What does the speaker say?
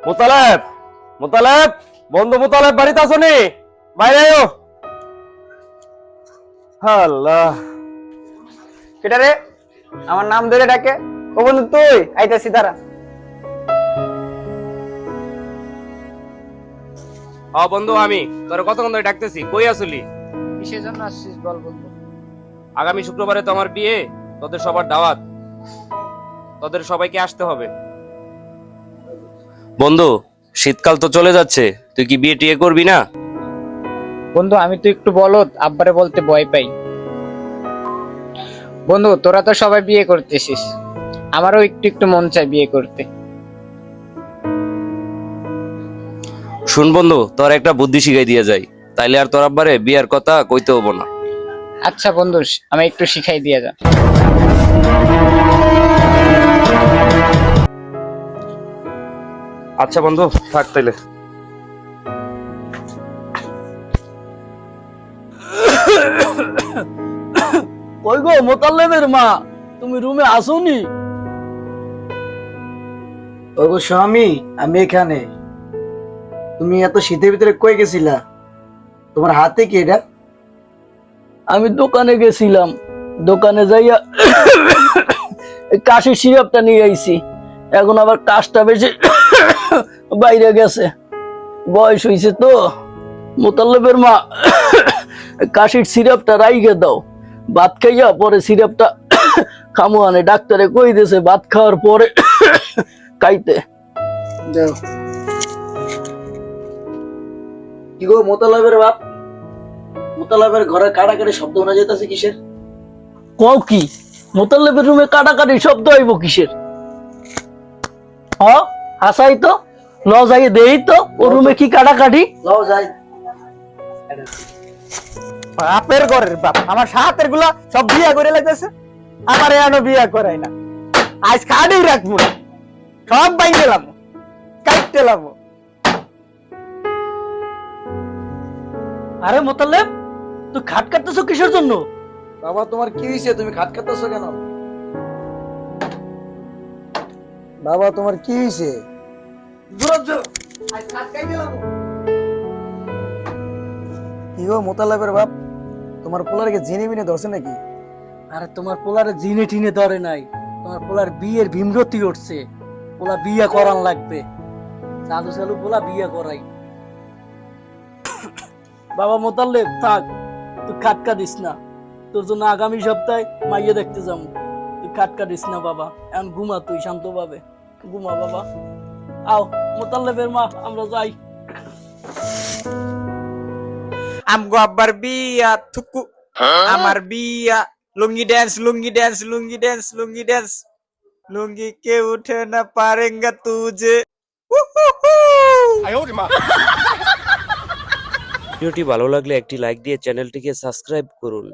মোতালেব, মোতালেব, বন্ধু মোতালেব বাড়িতে আছো নি? বাইরে আয়ো। আল্লাহ, কেটা রে? আমার নাম ধরে ডাকে। ও বন্ধু তুই আইতাছি দাঁড়া। বন্ধু আমি তোর কতক্ষণ ধরে ডাকতেছি, কই আসলি? কিসের জন্য আসছিস বল বন্ধু? আগামী শুক্রবারে তো আমার বিয়ে, তোদের সবার দাওয়াত, তোদের সবাইকে আসতে হবে। বন্ধু শীতকাল তো চলে যাচ্ছে, তুই কি বিয়ে টিয়ে করবি না? বন্ধু আমি তো একটু বলদ, আব্বারে বলতে ভয় পাই। বন্ধু তোরা তো সবাই বিয়ে করতেছিস, আমারও একটু একটু মন চায় বিয়ে করতে। শুন বন্ধু, তোর একটা বুদ্ধি শিখাই দিয়ে যাই, তাইলে আর তোর আব্বারে বিয়ার কথা কইতে হবো না। আচ্ছা বন্ধু, আমি একটু শিখাই দিয়ে যা। আচ্ছা বন্ধু থাক তাইলে। কই গো মোতাল্লেবের মা, তুমি রুমে আসোনি? ওগো স্বামী, আমি এখানে। তুমি এত শীতের ভিতরে কই গেছিলা? তোমার হাতে কি এটা? আমি দোকানে গেছিলাম, দোকানে যাইয়া এই কাশির সিরাপটা নিয়ে আইছি। এখন আবার কাশটা বেশি বাইরে গেছে, বয়স হইছে তো। মোতাল্লেবের মা, কাশির সিরাপটা রাইগে দাও, ভাত খাইয়া পরে সিরাপটা খামু আনে। ডাক্তারে কই দিয়েছে ভাত খাওয়ার পরে খাইতে। যাও। কি গো মোতালাবের বাপ, মোতালাবের ঘরে কাটাকাটি শব্দ শোনা যেতেছে কিসের? কও কি? মোতাল্লেবের রুমে কাটাকাটি শব্দ হইব কিসের? হাসাই তো, ল যাই দেই তো ও রুমে কি কাটাকাটি। লও যাই। বাপের ঘরের বাপ আমার সাহাতের গুলা সব বিয়া করে লাগতেছে, আমার এখনো বিয়া করাই না। আজ খাড়ি রাখবো না, সব বাইন গেলাম, কাটতে লাবো। আরে মোতাল্লেব, তুই খাট কাটতেছ কিসের জন্য? বাবা তোমার কি হয়েছে? তুমি খাট কাটতেছো কেন? বাবা তোমার কি হয়েছে? কি গো মোতালাবের বাপ, তোমার পোলারকে জেনে মিনে ধরছে নাকি? আরে তোমার পোলারে জিনে টিনে ধরে নাই, তোমার পোলার বিয়ের ভীমরতি উঠছে, পোলা বিয়ে করান লাগবে। চালু চালু পোলা বিয়ে করাই। বাবা মোতাল্লেব থাক, তুই খাট কাটিস না, তোর জন্য আগামী সপ্তাহে মাইয়ে দেখতে যাবো। তুই খাট কাটিস না বাবা, এখন ঘুমা, তুই শান্তভাবে ঘুমা বাবা। আও মোতাল্লেবের মা, আমরা যাই। আমগো আব্বার বিয়া থুকু, আমার বিয়া। লুঙ্গি ড্যান্স, লুঙ্গি ড্যান্স, লুঙ্গি ড্যান্স, লুঙ্গি ড্যান্স, লুঙ্গি কে উঠে না পারেঙ্গা তুজে। ভিডিওটি ভালো লাগলে একটি লাইক দিয়ে চ্যানেলটিকে সাবস্ক্রাইব করুন।